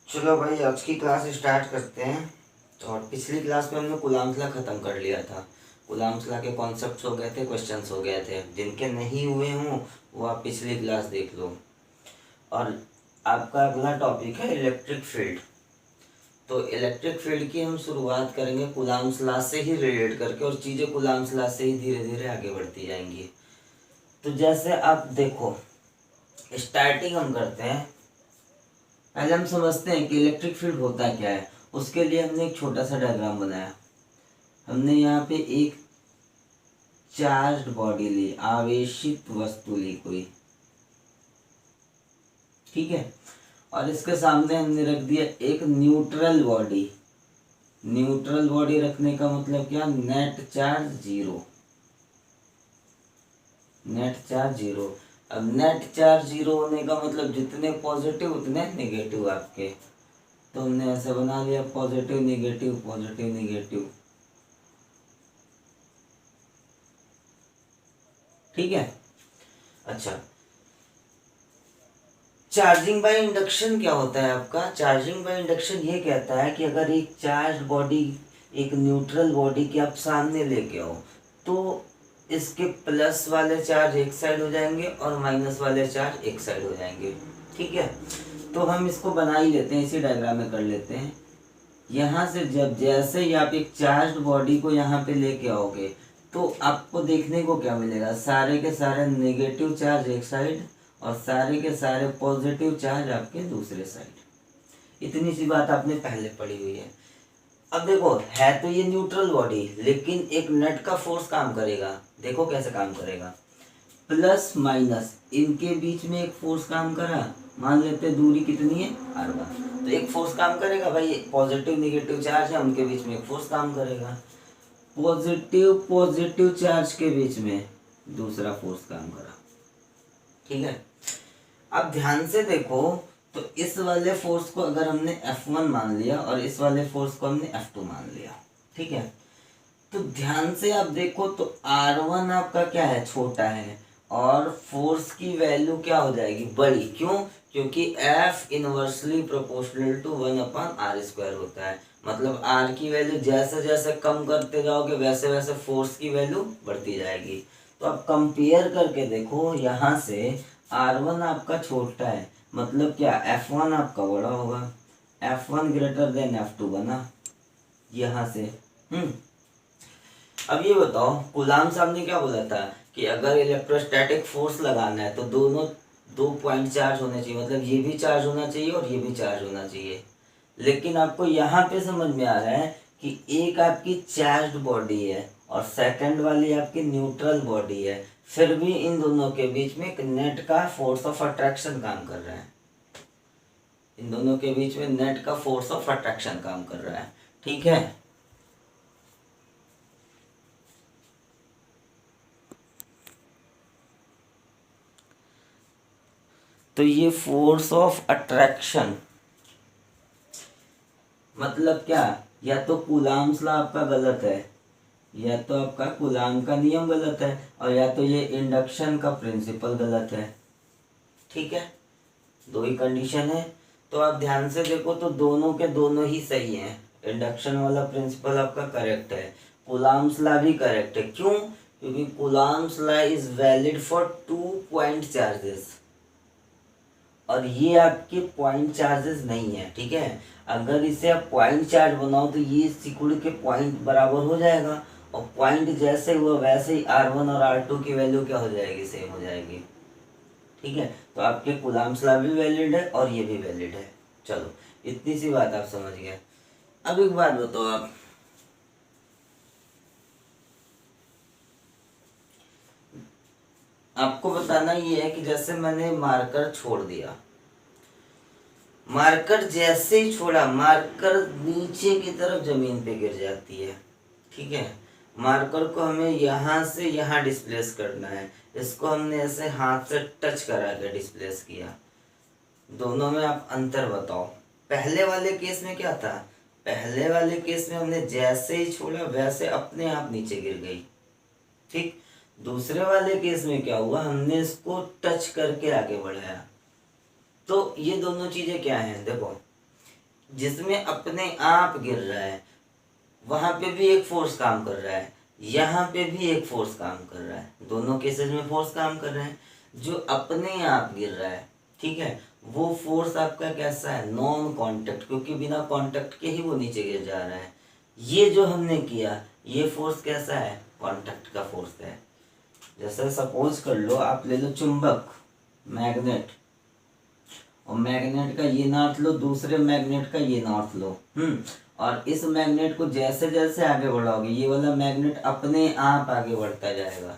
चलो भाई आज की क्लास स्टार्ट करते हैं। तो और पिछली क्लास में हमने कूलाम्स लॉ ख़त्म कर लिया था। कूलाम्स लॉ के कॉन्सेप्ट्स हो गए थे, क्वेश्चंस हो गए थे। जिनके नहीं हुए हों वो आप पिछली क्लास देख लो। और आपका अगला टॉपिक है इलेक्ट्रिक फील्ड। तो इलेक्ट्रिक फील्ड की हम शुरुआत करेंगे कूलाम्स लॉ से ही रिलेट करके, और चीज़ें कूलाम्स लॉ से ही धीरे धीरे आगे बढ़ती जाएंगी। तो जैसे आप देखो, स्टार्टिंग हम करते हैं। पहले हम समझते हैं कि इलेक्ट्रिक फील्ड होता क्या है। उसके लिए हमने एक छोटा सा डायग्राम बनाया। हमने यहाँ पे एक चार्ज्ड बॉडी ली, आवेशित वस्तु ली कोई, ठीक है। और इसके सामने हमने रख दिया एक न्यूट्रल बॉडी। न्यूट्रल बॉडी रखने का मतलब क्या, net charge zero. Net charge zero. अब नेट चार्ज जीरो होने का मतलब जितने पॉजिटिव उतने नेगेटिव आपके। तो हमने ऐसे बना लिया, पॉजिटिव नेगेटिव पॉजिटिव नेगेटिव, ठीक है। अच्छा, चार्जिंग बाय इंडक्शन क्या होता है आपका। चार्जिंग बाय इंडक्शन ये कहता है कि अगर एक चार्ज बॉडी, एक न्यूट्रल बॉडी के आप सामने लेके आओ, तो इसके प्लस वाले चार्ज एक साइड हो जाएंगे और माइनस वाले चार्ज एक साइड हो जाएंगे, ठीक है। तो हम इसको बना ही लेते हैं, इसी डायग्राम में कर लेते हैं। यहाँ से जब जैसे ही आप एक चार्ज बॉडी को यहाँ पे लेके आओगे, तो आपको देखने को क्या मिलेगा, सारे के सारे नेगेटिव चार्ज एक साइड और सारे के सारे पॉजिटिव चार्ज आपके दूसरे साइड। इतनी सी बात आपने पहले पढ़ी हुई है। अब देखो, है तो ये न्यूट्रल बॉडी, लेकिन एक नेट का फोर्स काम करेगा। देखो कैसे काम करेगा, प्लस माइनस इनके बीच में एक फोर्स काम करा। मान लेते दूरी कितनी है, r1। तो एक फोर्स काम करेगा भाई, पॉजिटिव नेगेटिव चार्ज है उनके बीच में एक फोर्स काम करेगा। पॉजिटिव पॉजिटिव चार्ज के बीच में दूसरा फोर्स काम करा, ठीक है। अब ध्यान से देखो, तो इस वाले फोर्स को अगर हमने F1 मान लिया और इस वाले फोर्स को हमने F2 मान लिया, ठीक है। तो ध्यान से आप देखो, तो R1 आपका क्या है, छोटा है, और फोर्स की वैल्यू क्या हो जाएगी, बड़ी। क्यों, क्योंकि F inversely proportional to 1/r² होता है। मतलब R की वैल्यू जैसे जैसे कम करते जाओगे वैसे वैसे फोर्स की वैल्यू बढ़ती जाएगी। तो आप कंपेयर करके देखो, यहाँ से R1 आपका छोटा है, मतलब क्या, F1 आपका बड़ा होगा। F1 ग्रेटर देन F2 बना यहाँ से। अब ये बताओ, कूलाम साहब ने क्या बोला था कि अगर इलेक्ट्रोस्टैटिक फोर्स लगाना है तो दोनों दो पॉइंट चार्ज होने चाहिए, मतलब ये भी चार्ज होना चाहिए और ये भी चार्ज होना चाहिए। लेकिन आपको यहाँ पे समझ में आ रहा है कि एक आपकी चार्ज्ड बॉडी है और सेकंड वाली आपकी न्यूट्रल बॉडी है, फिर भी इन दोनों के बीच में एक नेट का फोर्स ऑफ अट्रैक्शन काम कर रहा है। इन दोनों के बीच में नेट का फोर्स ऑफ अट्रैक्शन काम कर रहा है, ठीक है। तो ये फोर्स ऑफ अट्रैक्शन मतलब क्या, या तो कूलाम्स लॉ आपका गलत है, या तो आपका कूलाम का नियम गलत है, और या तो ये इंडक्शन का प्रिंसिपल गलत है, ठीक है। दो ही कंडीशन है। तो आप ध्यान से देखो, तो दोनों के दोनों ही सही हैं। इंडक्शन वाला प्रिंसिपल आपका करेक्ट है, कूलाम्स लॉ भी करेक्ट है। क्यों, क्योंकि coulombs law is valid for 2 point charges, और ये आपके पॉइंट चार्जेस नहीं है, ठीक है। अगर इसे आप पॉइंट चार्ज बनाओ तो ये सिकुड़ के पॉइंट बराबर हो जाएगा, और पॉइंट जैसे हुआ वैसे ही R1 और R2 की वैल्यू क्या हो जाएगी, सेम हो जाएगी, ठीक है। तो आपके कूलाम्स लॉ भी वैलिड है और ये भी वैलिड है। चलो, इतनी सी बात आप समझ गए। अब एक बात बताओ, आप आपको बताना ये है कि जैसे मैंने मार्कर छोड़ दिया, मार्कर जैसे ही छोड़ा, मार्कर नीचे की तरफ जमीन पे गिर जाती है, ठीक है। मार्कर को हमें यहाँ से यहाँ डिस्प्लेस करना है। इसको हमने ऐसे हाथ से टच करा के डिस्प्लेस किया। दोनों में आप अंतर बताओ। पहले वाले केस में क्या था, पहले वाले केस में हमने जैसे ही छोड़ा वैसे अपने आप नीचे गिर गई, ठीक। दूसरे वाले केस में क्या हुआ, हमने इसको टच करके आगे बढ़ाया। तो ये दोनों चीजें क्या हैं, देखो, जिसमें अपने आप गिर रहा है, वहां पे भी एक फोर्स काम कर रहा है, यहाँ पे भी एक फोर्स काम कर रहा है, दोनों केसेस में फोर्स काम कर रहे हैं। जो अपने आप गिर रहा है, ठीक है, वो फोर्स आपका कैसा है, नॉन कांटेक्ट, क्योंकि बिना कांटेक्ट के ही वो नीचे गिर जा रहा है। ये जो हमने किया, ये फोर्स कैसा है, कांटेक्ट का फोर्स है। जैसे सपोज कर लो, आप ले लो चुंबक, मैग्नेट, और मैग्नेट का ये नॉर्थ लो, दूसरे मैग्नेट का ये नॉर्थ लो, और इस मैग्नेट को जैसे जैसे आगे बढ़ाओगे, ये वाला मैग्नेट अपने आप आगे बढ़ता जाएगा।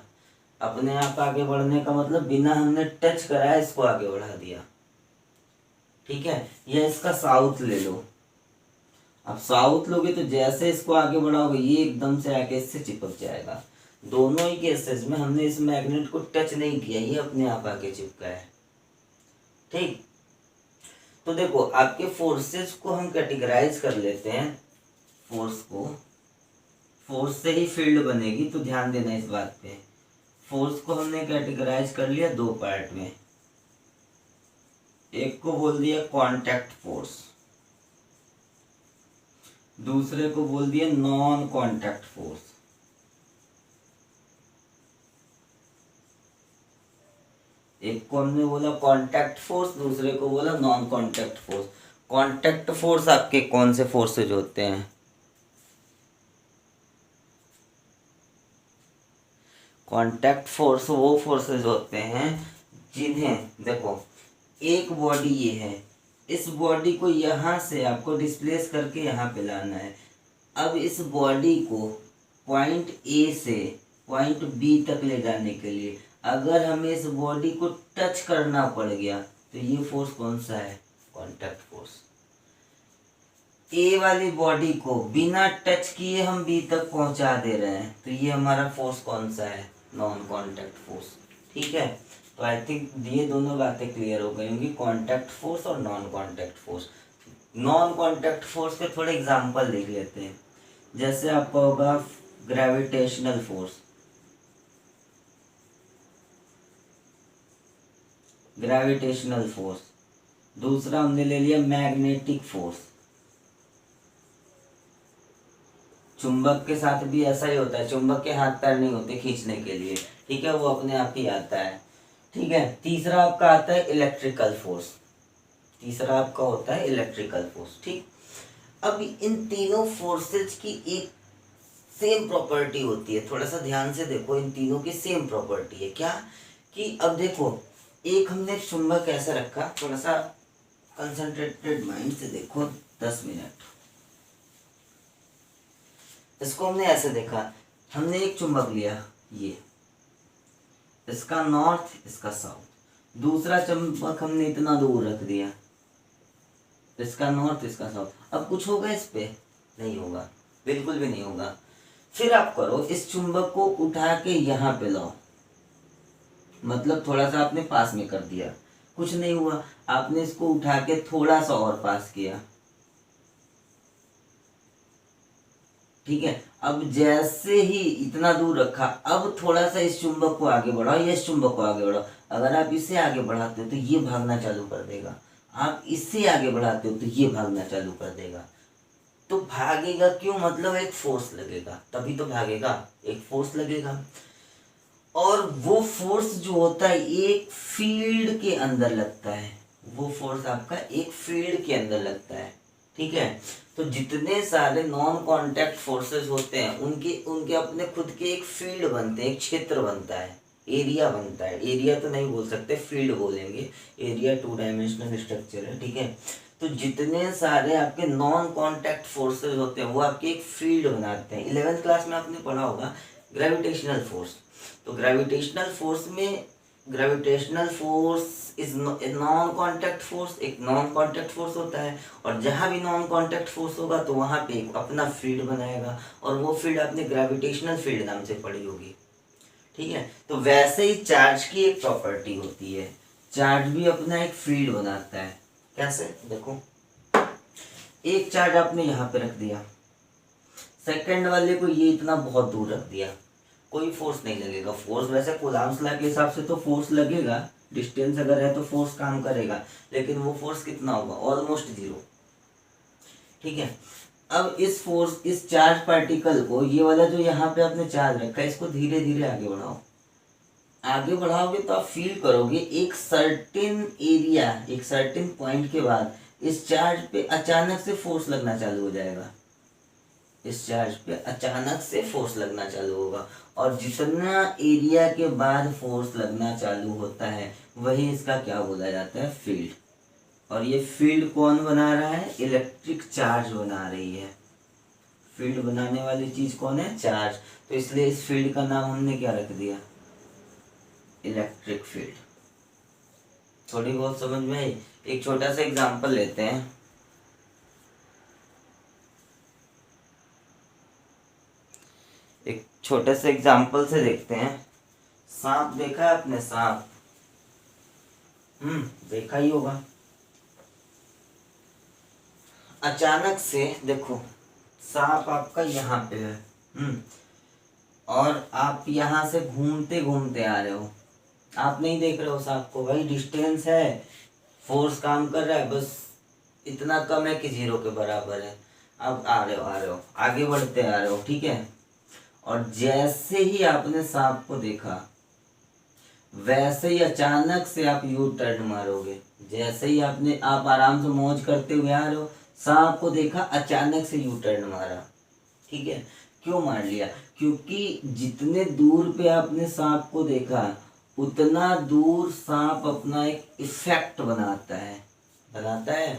अपने आप आगे बढ़ने का मतलब बिना हमने टच कराया इसको आगे बढ़ा दिया, ठीक है। या इसका साउथ ले लो, अब साउथ लोगे तो जैसे इसको आगे बढ़ाओगे ये एकदम से आगे इससे चिपक जाएगा। दोनों ही केसेस में हमने इस मैग्नेट को टच नहीं किया, ये अपने आप आगे चिपका है, ठीक। तो देखो, आपके फोर्सेस को हम कैटेगराइज कर लेते हैं। फोर्स से ही फील्ड बनेगी, तो ध्यान देना इस बात पे। फोर्स को हमने कैटेगराइज कर लिया दो पार्ट में, एक को बोल दिया कांटेक्ट फोर्स, दूसरे को बोल दिया नॉन कांटेक्ट फोर्स। एक को हमने बोला कांटेक्ट फोर्स, दूसरे को बोला non contact force. Contact force आपके कौन से फोर्सेज होते हैं, कांटेक्ट फोर्स वो फोर्सेज होते हैं जिन्हें, देखो, एक बॉडी ये है, इस बॉडी को यहाँ से आपको डिस्प्लेस करके यहाँ पे लाना है। अब इस बॉडी को पॉइंट ए से पॉइंट बी तक ले जाने के लिए अगर हमें इस बॉडी को टच करना पड़ गया, तो ये फोर्स कौन सा है, कांटेक्ट फोर्स। ए वाली बॉडी को बिना टच किए हम बी तक पहुंचा दे रहे हैं, तो ये हमारा फोर्स कौन सा है, नॉन कांटेक्ट फोर्स, ठीक है। तो आई थिंक ये दोनों बातें क्लियर हो गई होंगी, कांटेक्ट फोर्स और non contact force. Non contact force के थोड़े एग्जांपल देख लेते हैं। जैसे आपका होगा ग्रेविटेशनल फोर्स, ग्रेविटेशनल फोर्स। दूसरा हमने ले लिया मैग्नेटिक फोर्स, चुंबक के साथ भी ऐसा ही होता है, चुंबक के हाथ पैर नहीं होते खींचने के लिए, ठीक है, वो अपने आप ही आता है, ठीक है। तीसरा आपका आता है इलेक्ट्रिकल फोर्स, तीसरा आपका होता है इलेक्ट्रिकल फोर्स, ठीक। अब इन तीनों फोर्सेज की एक सेम प्रॉपर्टी होती है, थोड़ा सा ध्यान से देखो, इन तीनों की सेम प्रॉपर्टी है क्या, कि अब देखो, एक हमने चुंबक ऐसा रखा, थोड़ा सा कंसंट्रेटेड माइंड से देखो, 10 मिनट, इसको हमने ऐसे देखा, हमने एक चुंबक लिया, ये इसका नॉर्थ, इसका साउथ। दूसरा चुंबक हमने इतना दूर रख दिया, इसका नॉर्थ, इसका साउथ। अब कुछ होगा इस पे, नहीं होगा, बिल्कुल भी नहीं होगा। फिर आप करो, इस चुंबक को उठा के यहाँ पे लाओ, मतलब थोड़ा सा आपने पास में कर दिया, कुछ नहीं हुआ। आपने इसको उठा के थोड़ा सा और पास किया, ठीक है। अब जैसे ही इतना दूर रखा, अब थोड़ा सा इस चुंबक को आगे बढ़ाओ या इस चुंबक को आगे बढ़ाओ। अगर आप इसे आगे बढ़ाते हो तो ये भागना चालू कर देगा, आप इससे आगे बढ़ाते हो तो ये भागना चालू कर देगा। तो भागेगा क्यों, मतलब एक फोर्स लगेगा, तभी तो भागेगा, एक फोर्स लगेगा। और वो फोर्स जो होता है एक फील्ड के अंदर लगता है, वो फोर्स आपका एक फील्ड के अंदर लगता है, ठीक है। तो जितने सारे नॉन कांटेक्ट फोर्सेस होते हैं उनके उनके अपने खुद के एक फील्ड बनते हैं, एक क्षेत्र बनता है, एरिया बनता है। एरिया तो नहीं बोल सकते, फील्ड बोलेंगे, एरिया 2 डायमेंशनल स्ट्रक्चर है, ठीक है। तो जितने सारे आपके नॉन कांटेक्ट फोर्सेस होते हैं वो आपके एक फील्ड बनाते हैं। 11th क्लास में आपने पढ़ा होगा ग्रेविटेशनल फोर्स। तो ग्रेविटेशनल फोर्स में, gravitational force is non contact force, एक नॉन कांटेक्ट फोर्स होता है, और जहां भी नॉन कांटेक्ट फोर्स होगा तो वहां पे एक अपना फील्ड बनाएगा, और वो फील्ड आपने ग्रेविटेशनल फील्ड नाम से पढ़ी होगी, ठीक है। तो वैसे ही चार्ज की एक प्रॉपर्टी होती है, चार्ज भी अपना एक फील्ड बनाता है। कैसे, देखो, एक चार्ज आपने यहाँ पे रख दिया, सेकंड वाले को ये इतना बहुत दूर रख दिया, कोई फोर्स नहीं लगेगा। फोर्स वैसे कूलम्ब्स लॉ के हिसाब से तो फोर्स लगेगा, डिस्टेंस अगर है तो फोर्स काम करेगा, लेकिन वो फोर्स कितना होगा, ऑलमोस्ट जीरो। ठीक है। अब इस चार्ज पार्टिकल को, ये वाला जो यहाँ पे आपने चार्ज रखा है, इसको धीरे धीरे आगे बढ़ाओ। आगे बढ़ाओगे तो आप फील करोगे एक सर्टेन एरिया, एक सर्टेन पॉइंट के बाद इस चार्ज पे अचानक से फोर्स लगना चालू हो जाएगा। इस चार्ज पे अचानक से फोर्स लगना चालू होगा, और जितना एरिया के बाद फोर्स लगना चालू होता है वही इसका क्या बोला जाता है, फील्ड। और ये फील्ड कौन बना रहा है, इलेक्ट्रिक चार्ज बना रही है। फील्ड बनाने वाली चीज कौन है, चार्ज। तो इसलिए इस फील्ड का नाम हमने क्या रख दिया, इलेक्ट्रिक फील्ड। थोड़ी बहुत समझ में आई। एक छोटा सा एग्जांपल लेते हैं। एक छोटे से एग्जांपल से देखते हैं। सांप देखा है आपने, सांप? देखा ही होगा। अचानक से देखो, सांप आपका यहाँ पे है, और आप यहाँ से घूमते घूमते आ रहे हो। आप नहीं देख रहे हो सांप को, भाई डिस्टेंस है, फोर्स काम कर रहा है, बस इतना कम है कि 0 के बराबर है। अब आ रहे हो, आगे बढ़ते आ रहे हो, ठीक है। और जैसे ही आपने सांप को देखा, वैसे ही अचानक से आप यू टर्न मारोगे। जैसे ही आप आराम से मौज करते हुए आ रहे हो, सांप को देखा, अचानक से यू टर्न मारा, ठीक है। क्यों मार लिया, क्योंकि जितने दूर पे आपने सांप को देखा, उतना दूर सांप अपना एक इफेक्ट बनाता है।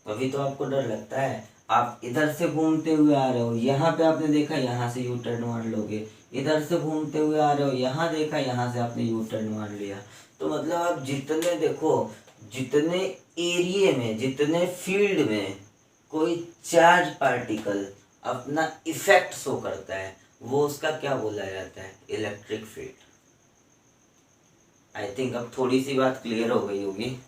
तभी तो आपको डर लगता है। आप इधर से घूमते हुए आ रहे हो, यहाँ पे आपने देखा, यहाँ से यू टर्न मार लोगे। इधर से घूमते हुए आ रहे हो, यहाँ देखा, यहाँ से आपने यू टर्न मार लिया। तो मतलब आप जितने देखो, जितने एरिया में, जितने फील्ड में कोई चार्ज पार्टिकल अपना इफेक्ट शो करता है, वो उसका क्या बोला जाता है, इलेक्ट्रिक फील्ड। आई थिंक अब थोड़ी सी बात क्लियर हो गई होगी,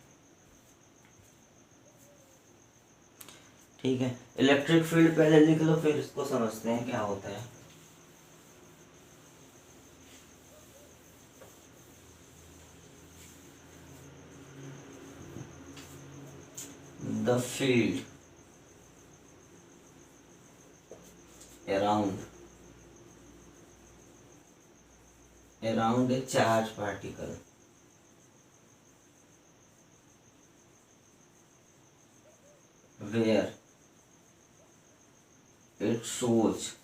ठीक है। इलेक्ट्रिक फील्ड पहले लिख लो, फिर इसको समझते हैं क्या होता है। The field around a charge particle where it shows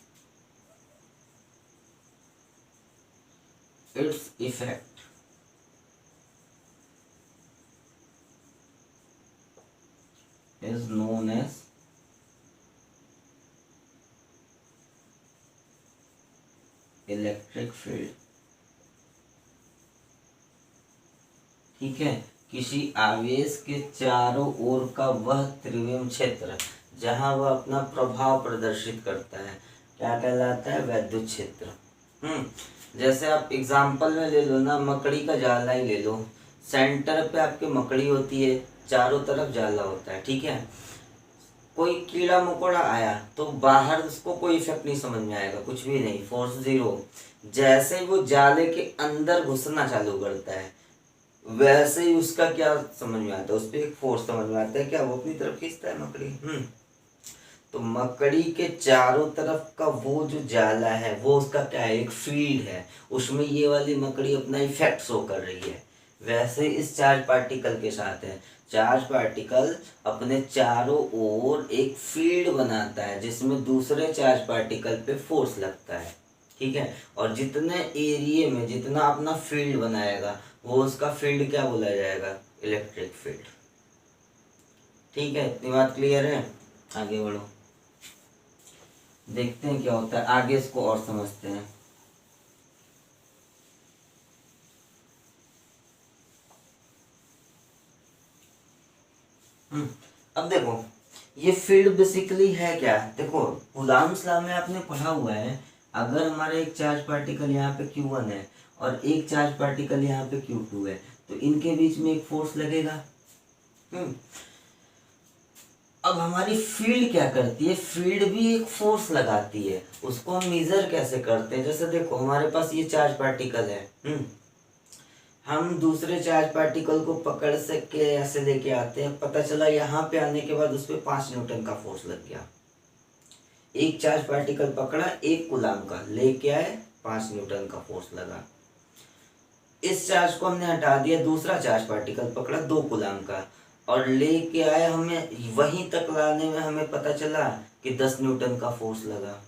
its effect is known as electric field, ठीक है। किसी आवेश के चारों ओर का वह त्रिविम क्षेत्र जहां वह अपना प्रभाव प्रदर्शित करता है, क्या कहलाता है, वैद्युत क्षेत्र। जैसे आप एग्जांपल में ले लो ना, मकड़ी का जाला ही ले लो। सेंटर पे आपकी मकड़ी होती है, चारों तरफ जाला होता है, ठीक है। कोई कीड़ा मकोड़ा आया तो बाहर उसको कोई इफेक्ट नहीं समझ में आएगा, कुछ भी नहीं, फोर्स 0। जैसे ही वो जाले के अंदर घुसना चालू करता है, वैसे ही उसका क्या समझ में आता है, उस पर एक फोर्स समझ में आता है, क्या वो अपनी तरफ खींचता है मकड़ी। तो मकड़ी के चारों तरफ का वो जो जाला है, वो उसका क्या है, एक फील्ड है। उसमें ये वाली मकड़ी अपना इफेक्ट शो कर रही है। वैसे इस चार्ज पार्टिकल के साथ है, चार्ज पार्टिकल अपने चारों ओर एक फील्ड बनाता है, जिसमें दूसरे चार्ज पार्टिकल पे फोर्स लगता है, ठीक है। और जितने एरिया में जितना अपना फील्ड बनाएगा, वो उसका फील्ड क्या बोला जाएगा, इलेक्ट्रिक फील्ड, ठीक है। इतनी बात क्लियर है, आगे बढ़ो, देखते हैं क्या होता है आगे, इसको और समझते हैं। अब देखो, ये फील्ड बेसिकली है क्या, देखो कूलॉम्स लॉ में आपने पढ़ा हुआ है, अगर हमारा एक चार्ज पार्टिकल यहाँ पे Q1 है और एक चार्ज पार्टिकल यहाँ पे Q2 है, तो इनके बीच में एक फोर्स लगेगा। अब हमारी फील्ड क्या करती है, फील्ड भी एक फोर्स लगाती है। उसको हम मेजर कैसे करते हैं, जैसे देखो हमारे पास ये चार्ज पार्टिकल है, हम दूसरे चार्ज पार्टिकल को पकड़ सके ऐसे लेके आते हैं, पता चला यहाँ पे आने के बाद उस पर 5 न्यूटन का फोर्स लग गया। एक चार्ज पार्टिकल पकड़ा 1 कूलम का, लेके आए 5 न्यूटन का फोर्स लगा। इस चार्ज को हमने हटा दिया, दूसरा चार्ज पार्टिकल पकड़ा 2 कूलम का और लेके आए, हमें वहीं तक लाने में हमें पता चला कि 10 न्यूटन का फोर्स लगा।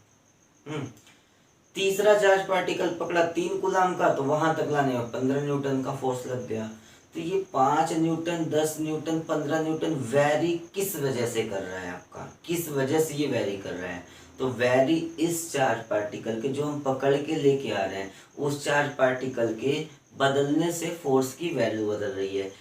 तीसरा चार्ज पार्टिकल पकड़ा 3 कूलम का, तो वहां तक लाने में 15 न्यूटन का फोर्स लग गया। तो ये 5 न्यूटन, 10 न्यूटन, 15 न्यूटन वैरी किस वजह से कर रहा है आपका, किस वजह से ये वैरी कर रहा है? तो वैरी इस चार्ज पार्टिकल के जो हम पकड़ के लेके आ रहे हैं, उस चार्ज पार्टिकल के बदलने से फोर्स की वैल्यू बदल रही है।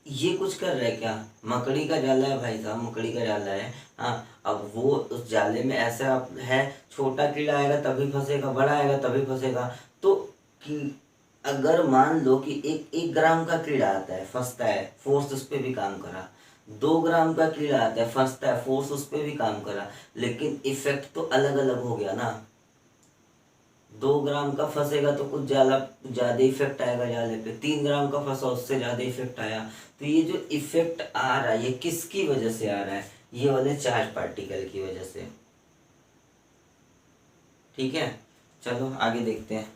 ये कुछ कर रहा है क्या? मकड़ी का जाला है भाई साहब, मकड़ी का जाला है। हाँ, अब वो उस जाले में ऐसा है, छोटा कीड़ा आएगा तभी फंसेगा, बड़ा आएगा तभी फंसेगा। तो कि अगर मान लो कि 1 ग्राम का कीड़ा आता है, फंसता है, फोर्स उस पर भी काम करा। 2 ग्राम का कीड़ा आता है, फंसता है, फोर्स उस पर भी काम करा, लेकिन इफेक्ट तो अलग अलग हो गया ना। 2 ग्राम का फंसेगा तो कुछ ज्यादा इफेक्ट आएगा जाले पे, 3 ग्राम का फंसा उससे ज्यादा इफेक्ट आया। तो ये जो इफेक्ट आ रहा है ये किसकी वजह से आ रहा है? ये वाले चार्ज पार्टिकल की वजह से। ठीक है, चलो आगे देखते हैं।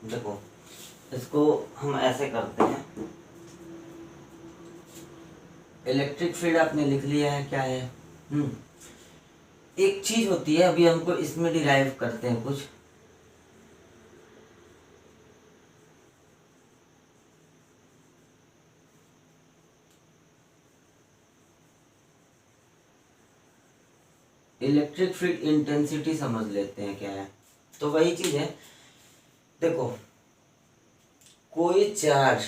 देखो, इसको हम ऐसे करते हैं। इलेक्ट्रिक फील्ड आपने लिख लिया है क्या है। एक चीज होती है, अभी हमको इसमें डिराइव करते हैं कुछ। इलेक्ट्रिक फील्ड इंटेंसिटी समझ लेते हैं क्या है। तो वही चीज है, देखो कोई चार्ज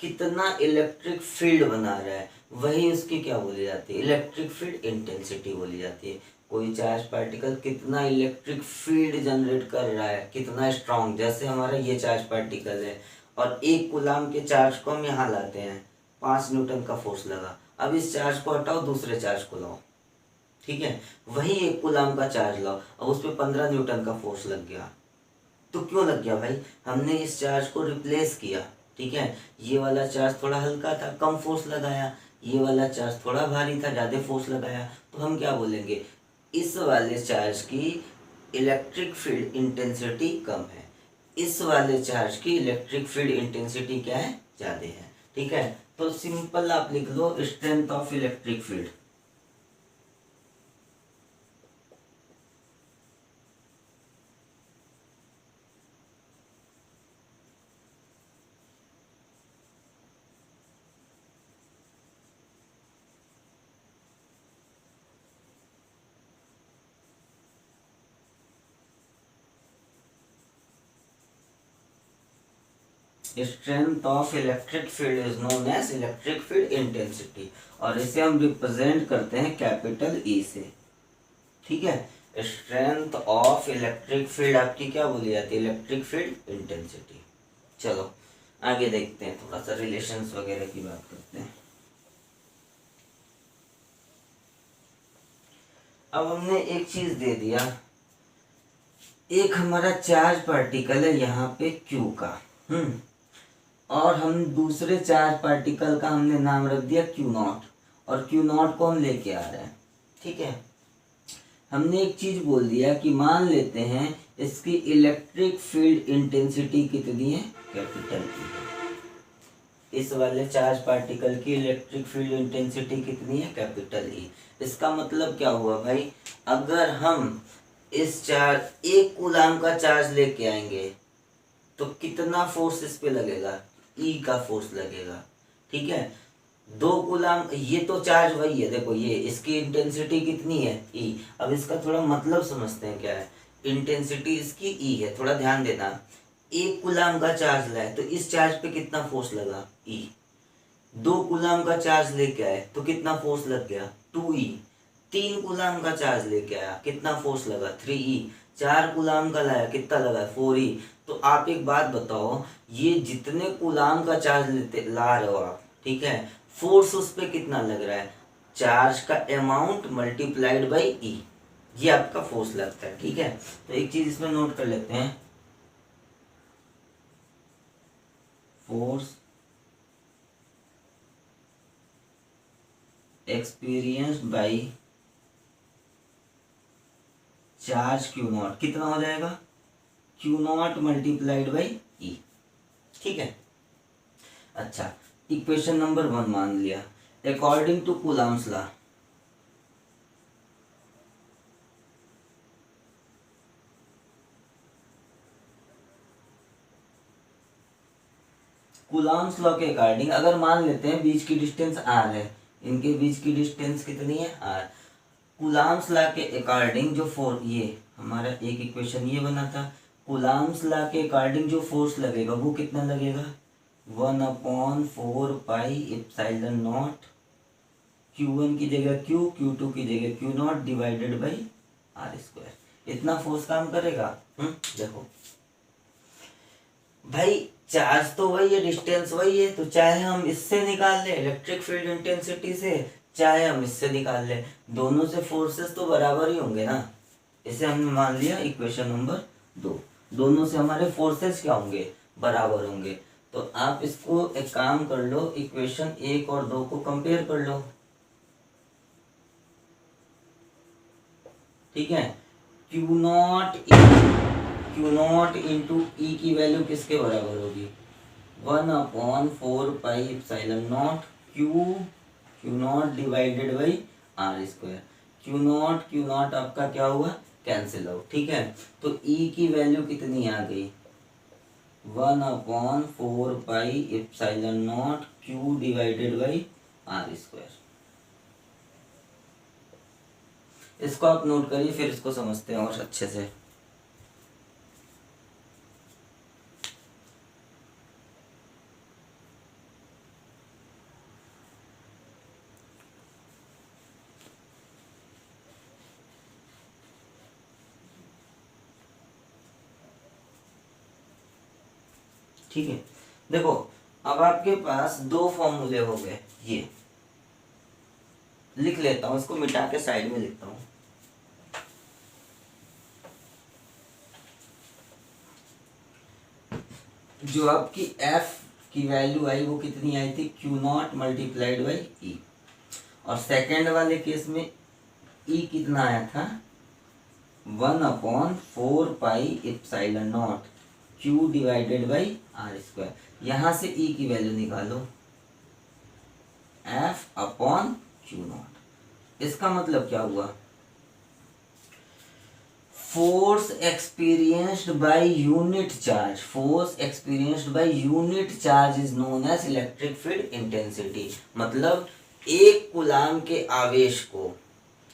कितना इलेक्ट्रिक फील्ड बना रहा है, वही उसकी क्या बोली जाती है? इलेक्ट्रिक फील्ड इंटेंसिटी बोली जाती है। कोई चार्ज पार्टिकल कितना इलेक्ट्रिक फील्ड जनरेट कर रहा है, कितना स्ट्रांग, जैसे हमारा ये चार्ज पार्टिकल है और 1 कूलम के चार्ज को हम यहाँ लाते हैं, 5 न्यूटन का फोर्स लगा। अब इस चार्ज को हटाओ, दूसरे चार्ज को लाओ, ठीक है, वही 1 कूलम का चार्ज लाओ, अब उस पर 15 न्यूटन का फोर्स लग गया। तो क्यों लग गया भाई? हमने इस चार्ज को रिप्लेस किया, ठीक है। ये वाला चार्ज थोड़ा हल्का था, कम फोर्स लगाया, ये वाला चार्ज थोड़ा भारी था, ज़्यादा फोर्स लगाया। तो हम क्या बोलेंगे? इस वाले चार्ज की इलेक्ट्रिक फील्ड इंटेंसिटी कम है, इस वाले चार्ज की इलेक्ट्रिक फील्ड इंटेंसिटी क्या है? ज़्यादा है, ठीक है। तो सिंपल आप लिख लो strength of electric field. Strength of electric field is known as electric field intensity, और इसे हम रिप्रेजेंट करते हैं कैपिटल ई से, ठीक है। स्ट्रेंथ ऑफ इलेक्ट्रिक फील्ड आपकी क्या बोली जाती है? Electric field intensity. चलो आगे देखते हैं, थोड़ा सा रिलेशंस वगैरह की बात करते हैं। अब हमने एक चीज दे दिया, एक हमारा चार्ज पार्टिकल है यहाँ पे Q का, और हम दूसरे चार्ज पार्टिकल का हमने नाम रख दिया Q0, और Q0 को हम लेके आ रहे हैं, ठीक है। हमने एक चीज बोल दिया कि मान लेते हैं इसकी इलेक्ट्रिक फील्ड इंटेंसिटी कितनी है? कैपिटल की है। इस वाले चार्ज पार्टिकल की इलेक्ट्रिक फील्ड इंटेंसिटी कितनी है? Capital E. इसका मतलब क्या हुआ भाई? अगर हम इस चार्ज 1 कूलम का चार्ज लेके आएंगे तो कितना फोर्स इस पे लगेगा? ई का फोर्स लगेगा, ठीक है। 2 कूलम, ये तो चार्ज वही है, देखो ये इसकी इंटेंसिटी कितनी है? ई। अब इसका थोड़ा मतलब समझते हैं क्या है। इंटेंसिटी इसकी ई है, थोड़ा ध्यान देना। 1 कूलम का चार्ज लाए तो इस चार्ज पे कितना फोर्स लगा? ई। 2 कूलम का चार्ज लेके आए तो कितना फोर्स लग गया? 2E। 3 कूलम का चार्ज लेके आया, कितना फोर्स लगा? 3E। 4 कूलम का लाया, कितना लगा? 4E। तो आप एक बात बताओ, ये जितने कूलम का चार्ज ला रहे हो आप, ठीक है, फोर्स उस पर कितना लग रहा है? चार्ज का अमाउंट मल्टीप्लाइड बाई ई, ये आपका फोर्स लगता है। ठीक है, तो एक चीज इसमें नोट कर लेते हैं, force experienced by charge q naught कितना हो जाएगा, q naught multiplied by E. ठीक है, अच्छा इक्वेशन नंबर 1 मान लिया। According to Coulomb's law, Coulomb's law के अकॉर्डिंग अगर मान लेते हैं बीच की डिस्टेंस आर है, इनके बीच की डिस्टेंस कितनी है आर, कूलम्स लॉ के अकॉर्डिंग जो फोर्स, ये हमारा एक इक्वेशन ये बना था, कूलम्स लॉ के अकॉर्डिंग जो फोर्स लगेगा वो कितना लगेगा, 1/4 पाई एप्सिलॉन नॉट, Q1 की जगह Q, Q2 की जगह Q naught divided by r square. इतना फोर्स काम करेगा। देखो भाई चार्ज तो वही है, डिस्टेंस वही है, तो चाहे हम इससे निकाल ले इलेक्ट्रिक फील्ड इंटेंसिटी से, चाहे हम इससे निकाल ले, दोनों से फोर्सेस तो बराबर ही होंगे ना। इसे हमने मान लिया इक्वेशन नंबर 2, दोनों से हमारे फोर्सेस क्या होंगे, बराबर होंगे। तो आप इसको एक काम कर लो, इक्वेशन 1 और 2 को कंपेयर कर लो। ठीक है, क्यू नॉट इंटू ई की वैल्यू किसके बराबर होगी, 1/4 pi epsilon naught q naught divided by r square. Q naught आपका क्या हुआ, कैंसिल आउट। ठीक है, तो ई की वैल्यू कितनी आ गई, 1/4 pi epsilon naught q divided by r square. इसको आप नोट करिए, फिर इसको समझते हैं और अच्छे से। ठीक है, देखो अब आपके पास दो फॉर्मूले हो गए, ये लिख लेता हूं, इसको मिटा के साइड में लिखता हूं। जो आपकी F की वैल्यू आई वो कितनी आई थी, क्यू नॉट मल्टीप्लाइड बाई ई, और सेकेंड वाले केस में ई कितना आया था, 1/4 pi epsilon naught q divided by r square. यहां से ई की वैल्यू निकालो, F अपॉन क्यू नॉट। इसका मतलब क्या हुआ, force experienced by unit charge, force experienced by unit charge is known as electric field intensity. मतलब एक कूलाम के आवेश को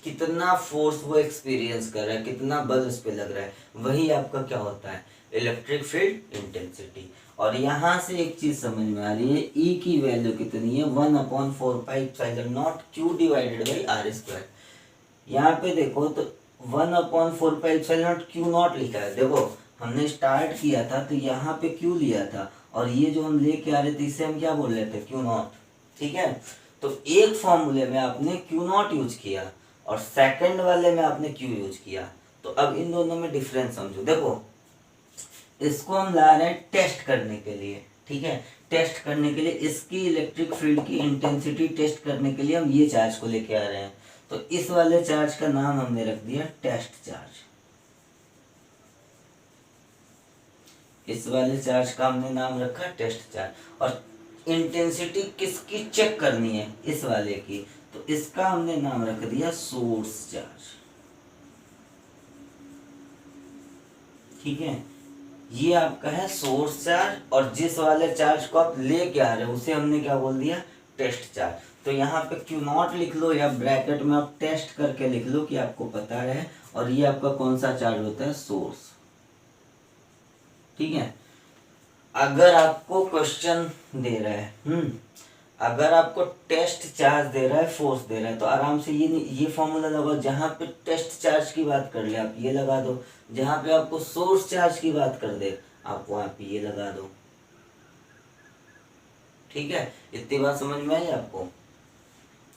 कितना फोर्स वो एक्सपीरियंस कर रहा है, कितना बल उस पर लग रहा है, वही आपका क्या होता है, इलेक्ट्रिक फील्ड इंटेंसिटी। और यहाँ से एक चीज समझ में आ रही है, ई की वैल्यू कितनी है, 1/4 pi epsilon naught q divided by r square. यहाँ पे देखो तो 1/4 pi epsilon naught q naught लिखा है। देखो हमने स्टार्ट किया था तो यहाँ पे क्यू लिया था, और ये जो हम लेके आ रहे थे इसे हम क्या बोल रहे थे, क्यू नॉट। ठीक है, तो एक फॉर्मूले में आपने क्यू नॉट यूज किया और सेकंड वाले में आपने क्यू यूज किया। तो अब इन दोनों में डिफरेंस समझो। देखो इसको हम ला रहे हैं टेस्ट करने के लिए। ठीक है, टेस्ट करने के लिए इसकी इलेक्ट्रिक फील्ड की इंटेंसिटी टेस्ट करने के लिए हम ये चार्ज को लेके आ रहे हैं। तो इस वाले चार्ज का नाम हमने रख दिया टेस्ट चार्ज, इस वाले चार्ज का हमने नाम रखा टेस्ट चार्ज। और इंटेंसिटी किसकी चेक करनी है, इस वाले की, तो इसका हमने नाम रख दिया सोर्स चार्ज। ठीक है, ये आपका है सोर्स चार्ज, और जिस वाले चार्ज को आप लेके आ रहे हो उसे हमने क्या बोल दिया, टेस्ट चार्ज। तो यहाँ पे क्यू नॉट लिख लो या ब्रैकेट में आप टेस्ट करके लिख लो कि आपको पता रहे। और ये आपका कौन सा चार्ज होता है, सोर्स। ठीक है, अगर आपको क्वेश्चन दे रहा है, अगर आपको टेस्ट चार्ज दे रहा है, फोर्स दे रहा है, तो आराम से ये फॉर्मूला लगाओ। जहां पे टेस्ट चार्ज की बात कर ले आप ये लगा दो, जहां पे आपको सोर्स चार्ज की बात कर दे आप वहां पे ये लगा दो। ठीक है, इतनी बात समझ में आई आपको।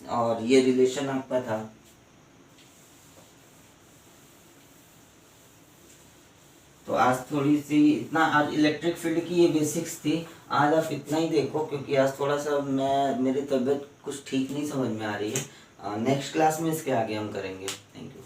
और ये रिलेशन आपका था। तो आज थोड़ी सी इतना, आज इलेक्ट्रिक फील्ड की ये बेसिक्स थी। आज आप इतना ही देखो, क्योंकि आज थोड़ा सा मेरी तबीयत कुछ ठीक नहीं समझ में आ रही है। नेक्स्ट क्लास में इसके आगे हम करेंगे। Thank you.